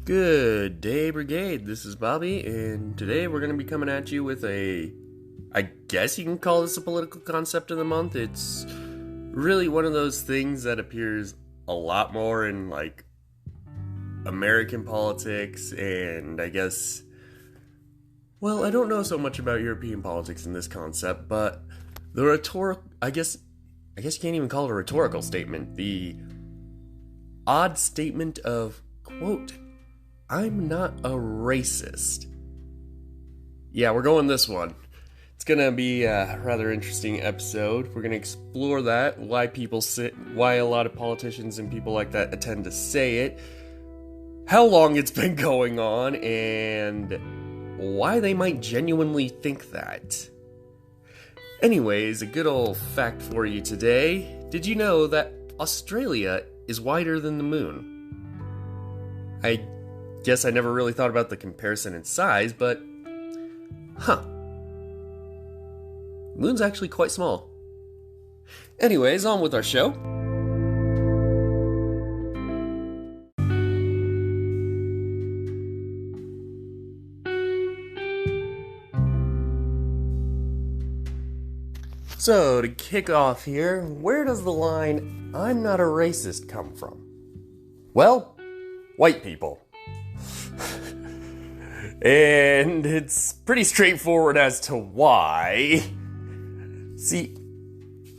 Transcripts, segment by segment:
Good day, Brigade. This is Bahbi, and today we're going to be coming at you with I guess you can call this a political concept of the month. It's really one of those things that appears a lot more in, American politics, and I guess, well, I don't know so much about European politics in this concept, but the rhetorical, I guess you can't even call it a rhetorical statement. The odd statement of, quote, "I'm not a racist." Yeah, we're going this one. It's gonna be a rather interesting episode. We're gonna explore that, why a lot of politicians and people like that tend to say it, how long it's been going on, and why they might genuinely think that. Anyways, a good old fact for you today. Did you know that Australia is wider than the moon? I guess I never really thought about the comparison in size, but Moon's actually quite small. Anyways, on with our show. So, to kick off here, where does the line, "I'm not a racist," come from? Well, white people. And it's pretty straightforward as to why. See,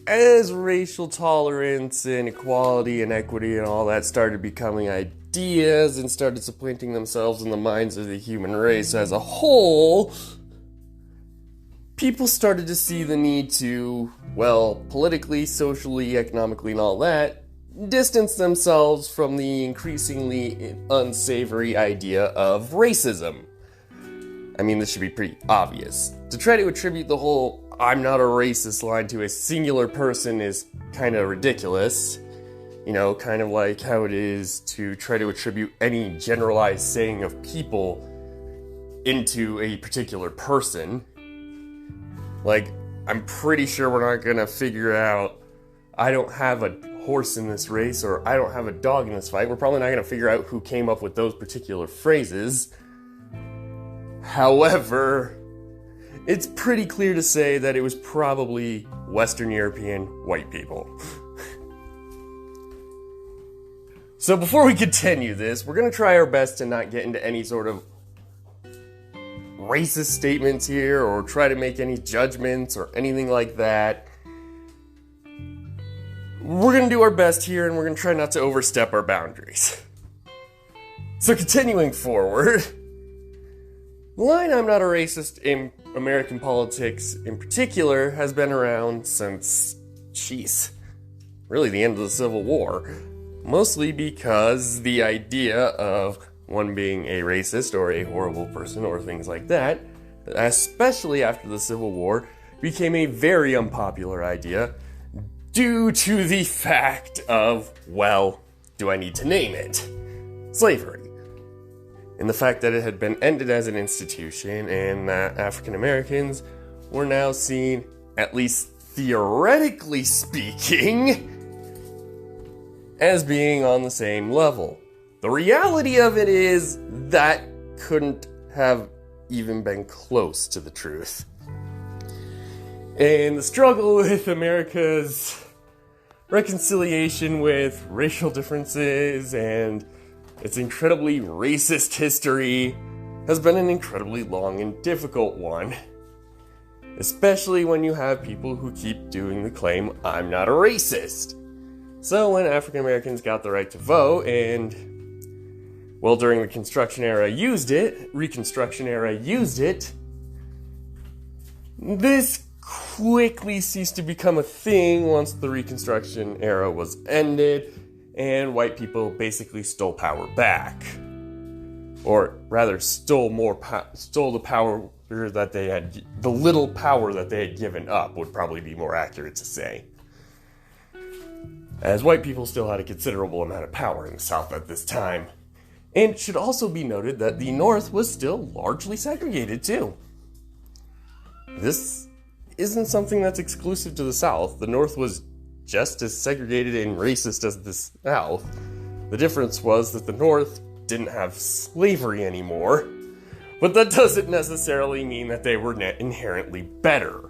as racial tolerance and equality and equity and all that started becoming ideas and started supplanting themselves in the minds of the human race as a whole, people started to see the need to, politically, socially, economically, and all that, distance themselves from the increasingly unsavory idea of racism. I mean, this should be pretty obvious. To try to attribute the whole "I'm not a racist" line to a singular person is kind of ridiculous. You know, kind of like how it is to try to attribute any generalized saying of people into a particular person. I'm pretty sure we're not gonna figure out, "I don't have a horse in this race," or "I don't have a dog in this fight." We're probably not gonna figure out who came up with those particular phrases. However, it's pretty clear to say that it was probably Western European white people. So before we continue this, we're going to try our best to not get into any sort of racist statements here or try to make any judgments or anything like that. We're going to do our best here, and we're going to try not to overstep our boundaries. So continuing forward, the line "I'm not a racist" in American politics in particular has been around since, really the end of the Civil War. Mostly because the idea of one being a racist or a horrible person or things like that, especially after the Civil War, became a very unpopular idea due to the fact of, do I need to name it? Slavery. And the fact that it had been ended as an institution and that African Americans were now seen, at least theoretically speaking, as being on the same level. The reality of it is that couldn't have even been close to the truth. And the struggle with America's reconciliation with racial differences and its incredibly racist history has been an incredibly long and difficult one. Especially when you have people who keep doing the claim, "I'm not a racist." So when African Americans got the right to vote and, during the Reconstruction era used it, this quickly ceased to become a thing once the Reconstruction era was ended and white people basically stole power back. Or rather, stole the power that they had, the little power that they had given up would probably be more accurate to say. As white people still had a considerable amount of power in the South at this time. And it should also be noted that the North was still largely segregated too. This isn't something that's exclusive to the South. The North was just as segregated and racist as the South. The difference was that the North didn't have slavery anymore, but that doesn't necessarily mean that they were inherently better.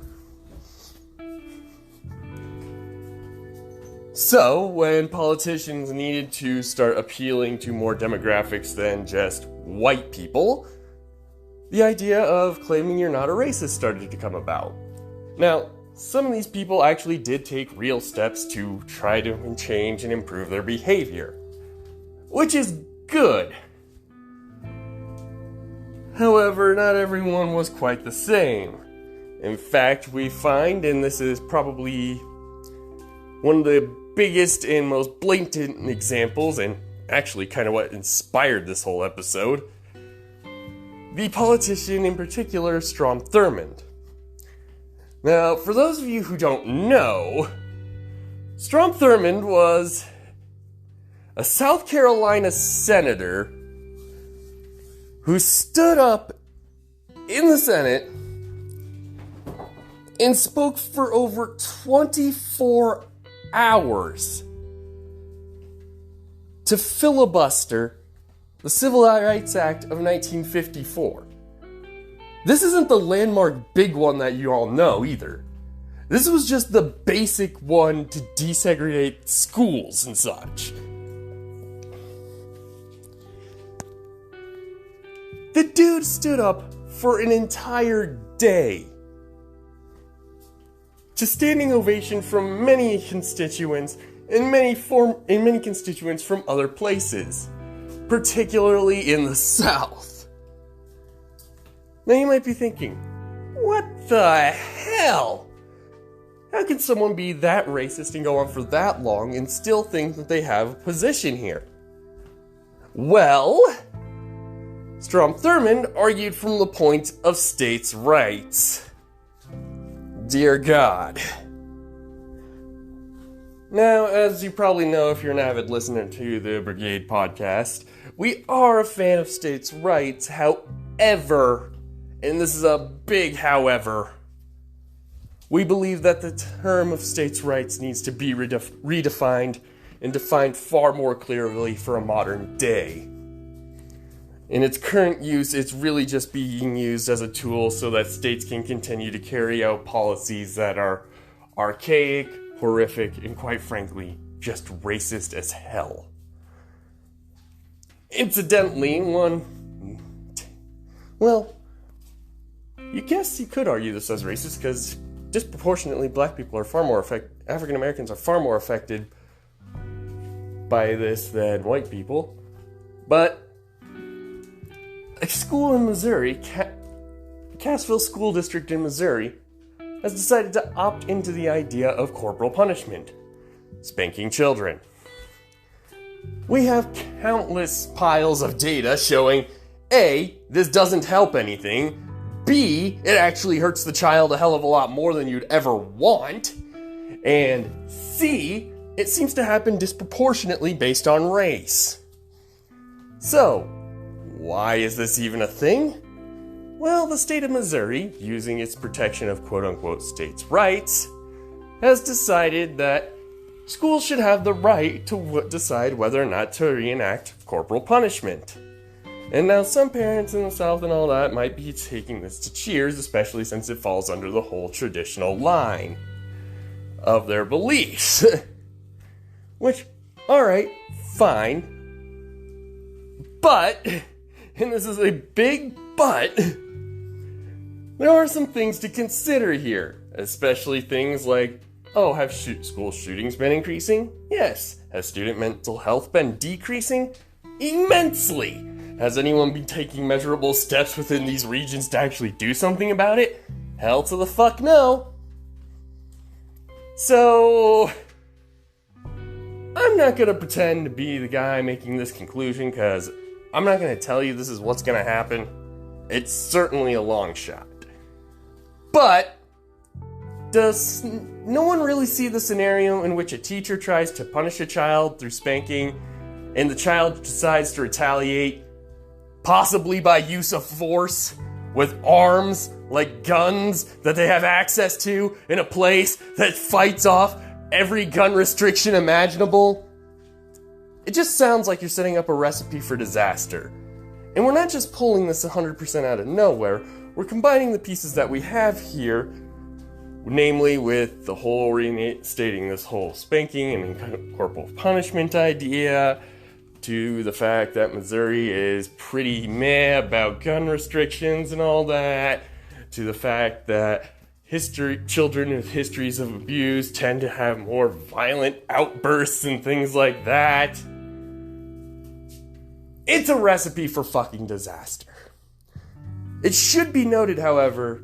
So, when politicians needed to start appealing to more demographics than just white people, the idea of claiming you're not a racist started to come about. Now, some of these people actually did take real steps to try to change and improve their behavior, which is good. However, not everyone was quite the same. In fact, we find, and this is probably one of the biggest and most blatant examples, and actually kind of what inspired this whole episode, the politician in particular, Strom Thurmond. Now, for those of you who don't know, Strom Thurmond was a South Carolina senator who stood up in the Senate and spoke for over 24 hours to filibuster the Civil Rights Act of 1954. This isn't the landmark big one that you all know either. This was just the basic one to desegregate schools and such. The dude stood up for an entire day to standing ovation from many constituents and many constituents from other places, particularly in the South. Now you might be thinking, what the hell? How can someone be that racist and go on for that long and still think that they have a position here? Well, Strom Thurmond argued from the point of states' rights. Dear God. Now, as you probably know if you're an avid listener to the Brigade podcast, we are a fan of states' rights. However, and this is a big however, we believe that the term of states' rights needs to be redefined and defined far more clearly for a modern day. In its current use, it's really just being used as a tool so that states can continue to carry out policies that are archaic, horrific, and quite frankly, just racist as hell. Incidentally, you could argue this as racist because disproportionately black people are far more African Americans are far more affected by this than white people. But a school in Missouri, Cassville School District in Missouri, has decided to opt into the idea of corporal punishment, spanking children. We have countless piles of data showing A, this doesn't help anything, B, it actually hurts the child a hell of a lot more than you'd ever want, and C, it seems to happen disproportionately based on race. So, why is this even a thing? Well, the state of Missouri, using its protection of quote-unquote states' rights, has decided that schools should have the right to decide whether or not to reenact corporal punishment. And now some parents in the South and all that might be taking this to cheers, especially since it falls under the whole traditional line of their beliefs. Which, alright, fine. But, and this is a big but, there are some things to consider here, especially things like, have school shootings been increasing? Yes. Has student mental health been decreasing? Immensely. Has anyone been taking measurable steps within these regions to actually do something about it? Hell to the fuck no. So, I'm not gonna pretend to be the guy making this conclusion, because I'm not gonna tell you this is what's gonna happen. It's certainly a long shot. But, does no one really see the scenario in which a teacher tries to punish a child through spanking, and the child decides to retaliate, possibly by use of force, with arms like guns that they have access to in a place that fights off every gun restriction imaginable? It just sounds like you're setting up a recipe for disaster. And we're not just pulling this 100% out of nowhere, we're combining the pieces that we have here, namely with the whole reinstating this whole spanking and corporal punishment idea, to the fact that Missouri is pretty meh about gun restrictions and all that, to the fact that children with histories of abuse tend to have more violent outbursts and things like that. It's a recipe for fucking disaster. It should be noted, however,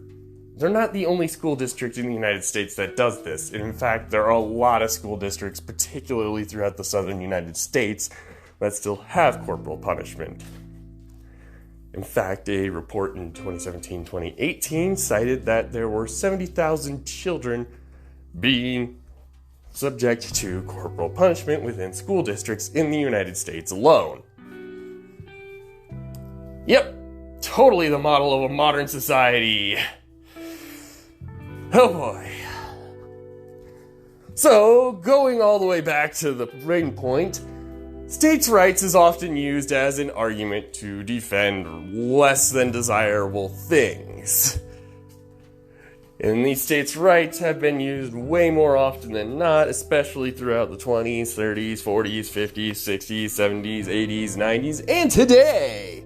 they're not the only school district in the United States that does this. And in fact, there are a lot of school districts, particularly throughout the southern United States, that still have corporal punishment. In fact, a report in 2017-2018 cited that there were 70,000 children being subject to corporal punishment within school districts in the United States alone. Yep, totally the model of a modern society. Oh boy. So, going all the way back to the main point, states' rights is often used as an argument to defend less than desirable things. And these states' rights have been used way more often than not, especially throughout the 20s, 30s, 40s, 50s, 60s, 70s, 80s, 90s, and today!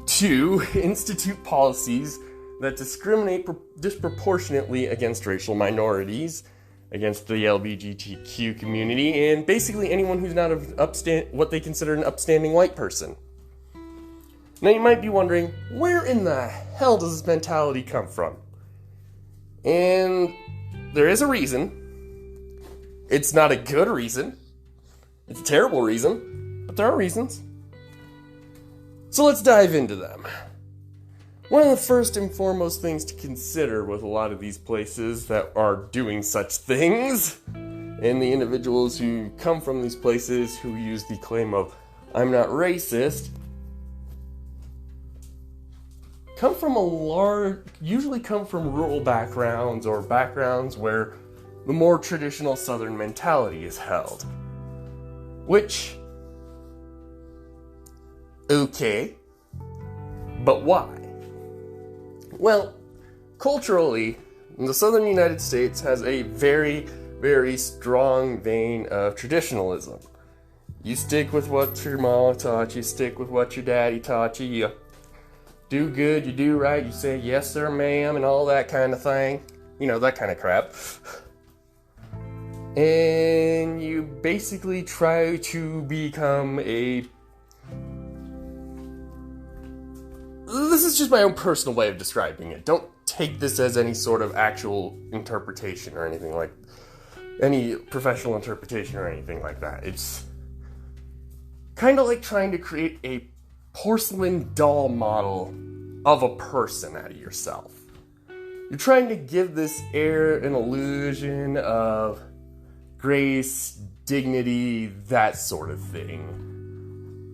To institute policies that discriminate disproportionately against racial minorities, against the LGBTQ community, and basically anyone who's not what they consider an upstanding white person. Now you might be wondering, where in the hell does this mentality come from? And there is a reason. It's not a good reason. It's a terrible reason, but there are reasons. So let's dive into them. One of the first and foremost things to consider with a lot of these places that are doing such things, and the individuals who come from these places who use the claim of, I'm not racist, usually come from rural backgrounds or backgrounds where the more traditional Southern mentality is held. Which, okay, but why? Well, culturally, the Southern United States has a very, very strong vein of traditionalism. You stick with what your mama taught you, stick with what your daddy taught you, you do good, you do right, you say yes sir ma'am and all that kind of thing. You know, that kind of crap. And you basically try to become this is just my own personal way of describing it. Don't take this as any sort of actual interpretation or anything like any professional interpretation or anything like that. It's kind of like trying to create a porcelain doll model of a person out of yourself. You're trying to give this air an illusion of grace, dignity, that sort of thing.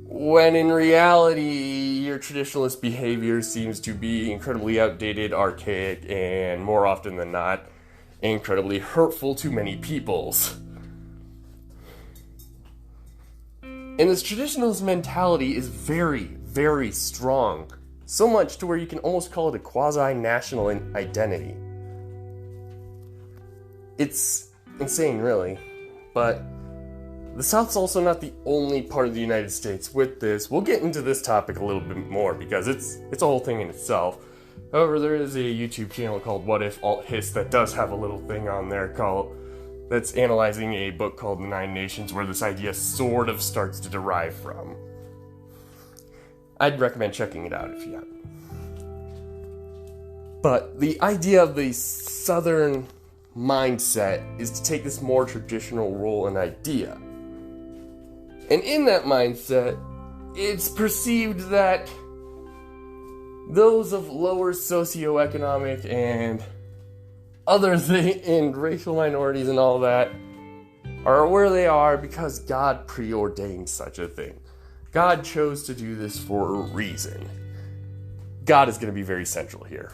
When in reality, your traditionalist behavior seems to be incredibly outdated, archaic, and more often than not, incredibly hurtful to many peoples. And this traditionalist mentality is very, very strong. So much to where you can almost call it a quasi-national identity. It's insane, really. But the South's also not the only part of the United States with this. We'll get into this topic a little bit more because it's a whole thing in itself. However, there is a YouTube channel called What If Alt His that does have a little thing on there that's analyzing a book called The Nine Nations where this idea sort of starts to derive from. I'd recommend checking it out if you haven't. But the idea of the Southern mindset is to take this more traditional role and idea. And in that mindset, it's perceived that those of lower socioeconomic and and racial minorities and all that are where they are because God preordained such a thing. God chose to do this for a reason. God is going to be very central here.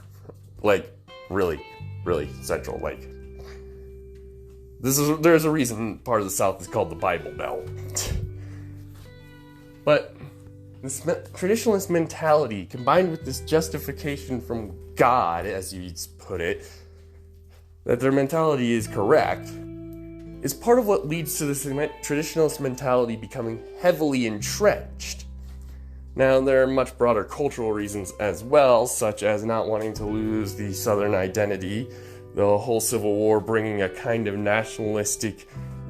Like, really, really central. Like, There's a reason part of the South is called the Bible Belt. But this traditionalist mentality, combined with this justification from God, as you put it, that their mentality is correct, is part of what leads to this traditionalist mentality becoming heavily entrenched. Now, there are much broader cultural reasons as well, such as not wanting to lose the Southern identity, the whole Civil War bringing a kind of nationalistic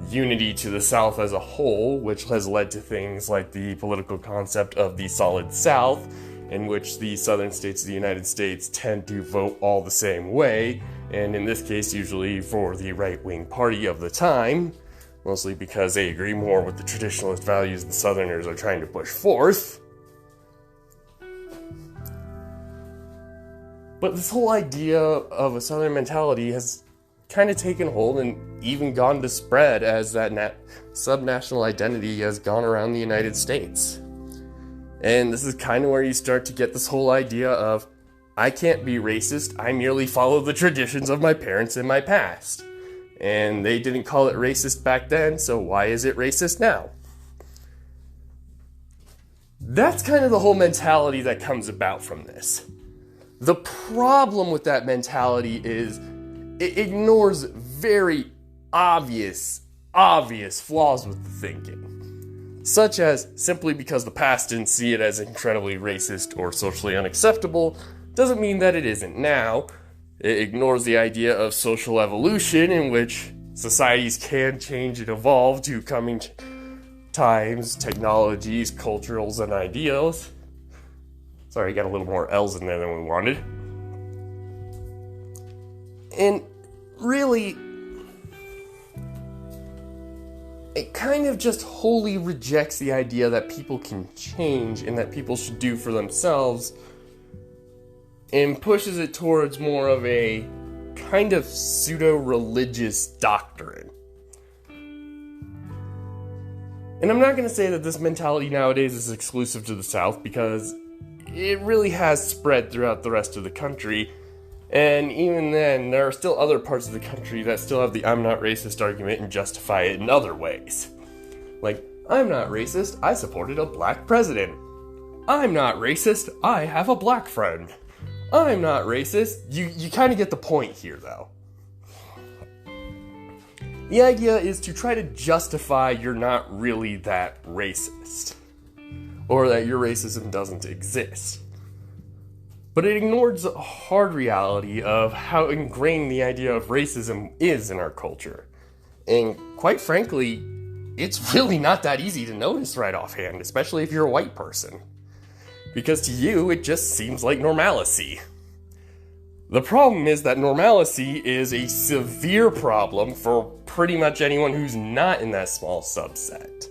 unity to the South as a whole, which has led to things like the political concept of the Solid South, in which the southern states of the United States tend to vote all the same way, and in this case usually for the right-wing party of the time, mostly because they agree more with the traditionalist values the Southerners are trying to push forth. But this whole idea of a Southern mentality has kind of taken hold and even gone to spread as that subnational identity has gone around the United States. And this is kind of where you start to get this whole idea of, I can't be racist, I merely follow the traditions of my parents in my past. And they didn't call it racist back then, so why is it racist now? That's kind of the whole mentality that comes about from this. The problem with that mentality is it ignores very obvious flaws with the thinking, such as simply because the past didn't see it as incredibly racist or socially unacceptable doesn't mean that it isn't now. It ignores the idea of social evolution, in which societies can change and evolve to coming times, technologies, cultures, and ideals. Sorry, got a little more L's in there than we wanted. And really, it kind of just wholly rejects the idea that people can change and that people should do for themselves, and pushes it towards more of a kind of pseudo-religious doctrine. And I'm not going to say that this mentality nowadays is exclusive to the South, because it really has spread throughout the rest of the country. And even then, there are still other parts of the country that still have the I'm not racist argument and justify it in other ways. Like, I'm not racist, I supported a black president. I'm not racist, I have a black friend. I'm not racist. You kind of get the point here, though. The idea is to try to justify you're not really that racist, or that your racism doesn't exist. But it ignores the hard reality of how ingrained the idea of racism is in our culture. And quite frankly, it's really not that easy to notice right offhand, especially if you're a white person. Because to you, it just seems like normalcy. The problem is that normalcy is a severe problem for pretty much anyone who's not in that small subset.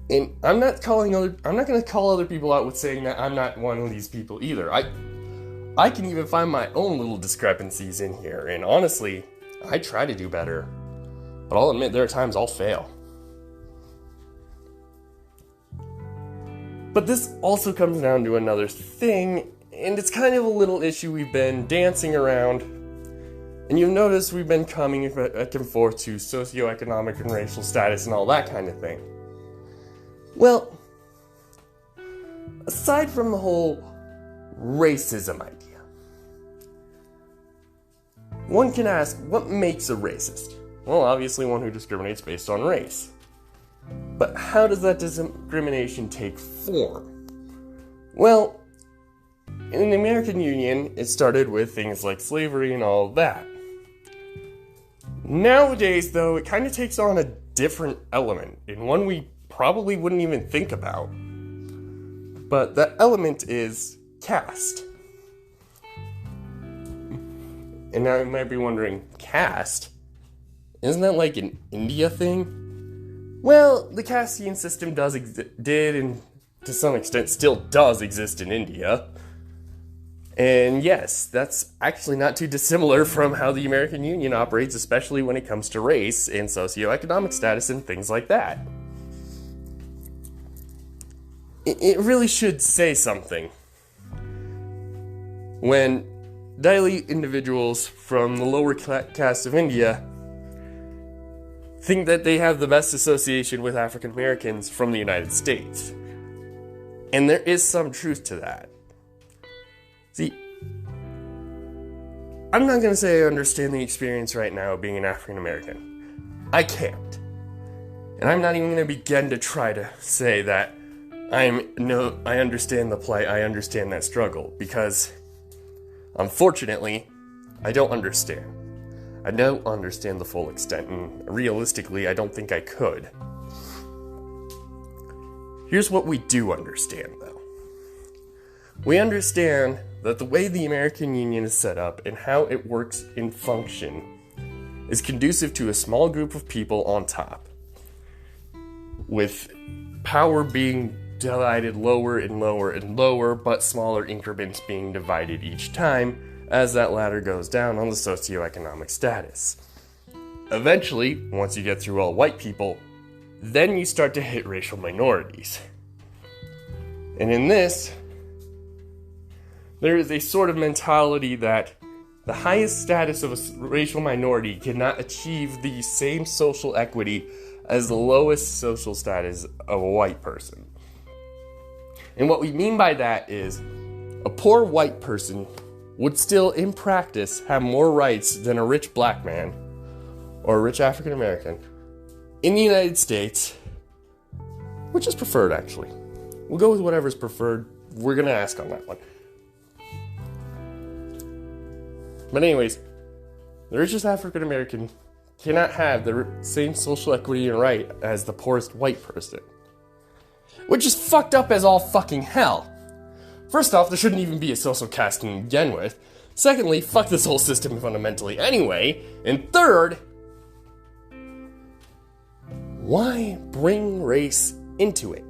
And I'm not going to call other people out with saying that I'm not one of these people either. I can even find my own little discrepancies in here, and honestly, I try to do better. But I'll admit there are times I'll fail. But this also comes down to another thing, and it's kind of a little issue we've been dancing around. And you'll notice we've been coming back and forth to socioeconomic and racial status and all that kind of thing. Well, aside from the whole racism idea, one can ask, what makes a racist? Well, obviously one who discriminates based on race. But how does that discrimination take form? Well, in the American Union, it started with things like slavery and all that. Nowadays, though, it kind of takes on a different element, and one we probably wouldn't even think about. But that element is caste. And now you might be wondering, caste? Isn't that like an India thing? Well, the castean system did and to some extent still does exist in India. And yes, that's actually not too dissimilar from how the American Union operates, especially when it comes to race and socioeconomic status and things like that. It really should say something when daily individuals from the lower caste of India think that they have the best association with African Americans from the United States. And there is some truth to that. See, I'm not going to say I understand the experience right now of being an African American. I can't. And I'm not even going to begin to try to say that I understand the plight, I understand that struggle, because unfortunately, I don't understand. I don't understand the full extent, and realistically, I don't think I could. Here's what we do understand, though. We understand that the way the American Union is set up and how it works in function is conducive to a small group of people on top, with power being divided lower and lower and lower, but smaller increments being divided each time as that ladder goes down on the socioeconomic status. Eventually, once you get through all white people, then you start to hit racial minorities. And in this, there is a sort of mentality that the highest status of a racial minority cannot achieve the same social equity as the lowest social status of a white person. And what we mean by that is a poor white person would still, in practice, have more rights than a rich black man or a rich African American in the United States, which is preferred, actually. We'll go with whatever's preferred. We're going to ask on that one. But anyways, the richest African American cannot have the same social equity and right as the poorest white person, which is fucked up as all fucking hell. First off, there shouldn't even be a social caste to begin with. Secondly, fuck this whole system fundamentally anyway. And third, why bring race into it?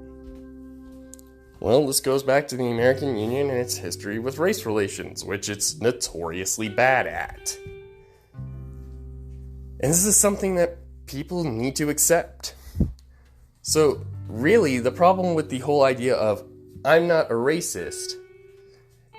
Well, this goes back to the American Union and its history with race relations, which it's notoriously bad at. And this is something that people need to accept. So, really, the problem with the whole idea of I'm not a racist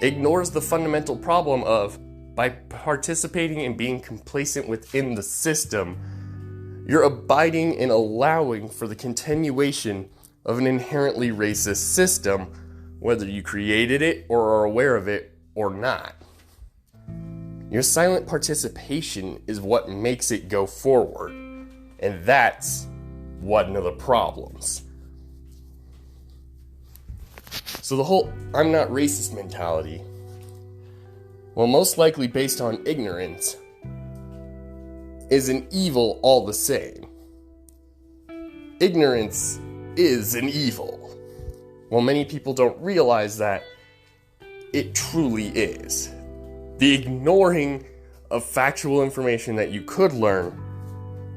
ignores the fundamental problem of, by participating and being complacent within the system, you're abiding and allowing for the continuation of an inherently racist system, whether you created it or are aware of it or not. Your silent participation is what makes it go forward, and that's one of the problems. So the whole I'm not racist mentality, well, most likely based on ignorance, is an evil all the same. Ignorance is an evil. Well, many people don't realize that it truly is. The ignoring of factual information that you could learn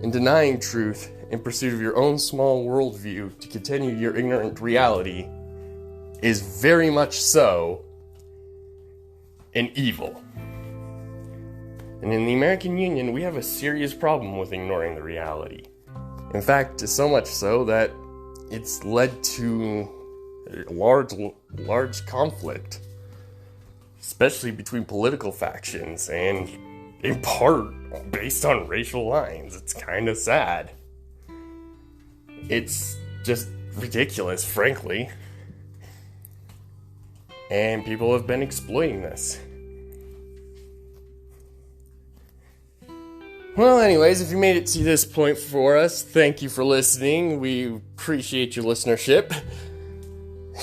and denying truth in pursuit of your own small worldview to continue your ignorant reality is very much so an evil. And in the American Union, we have a serious problem with ignoring the reality. In fact, so much so that it's led to a large conflict, especially between political factions, and in part based on racial lines. It's kind of sad. It's just ridiculous, frankly. And people have been exploiting this. Well, anyways, if you made it to this point for us, thank you for listening. We appreciate your listenership.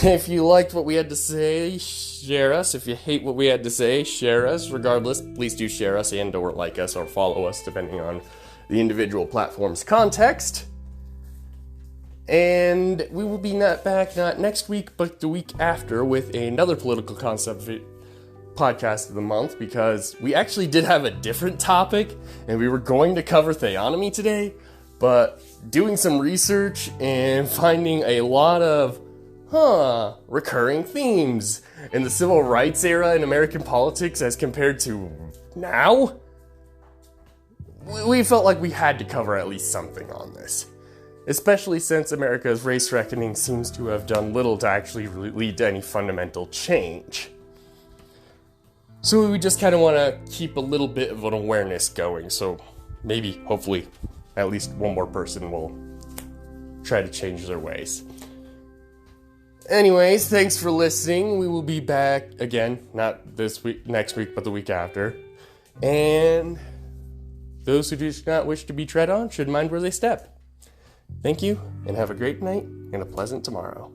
If you liked what we had to say, share us. If you hate what we had to say, share us. Regardless, please do share us and or like us or follow us, depending on the individual platform's context. And we will be not next week, but the week after with another political concept podcast of the month, because we actually did have a different topic, and we were going to cover theonomy today, but doing some research and finding a lot of recurring themes in the civil rights era in American politics as compared to now, we felt like we had to cover at least something on this. Especially since America's race reckoning seems to have done little to actually lead to any fundamental change. So we just kind of want to keep a little bit of an awareness going, so maybe, hopefully, at least one more person will try to change their ways. Anyways, thanks for listening. We will be back again, not this week, next week, but the week after. And those who do not wish to be tread on should mind where they step. Thank you, and have a great night and a pleasant tomorrow.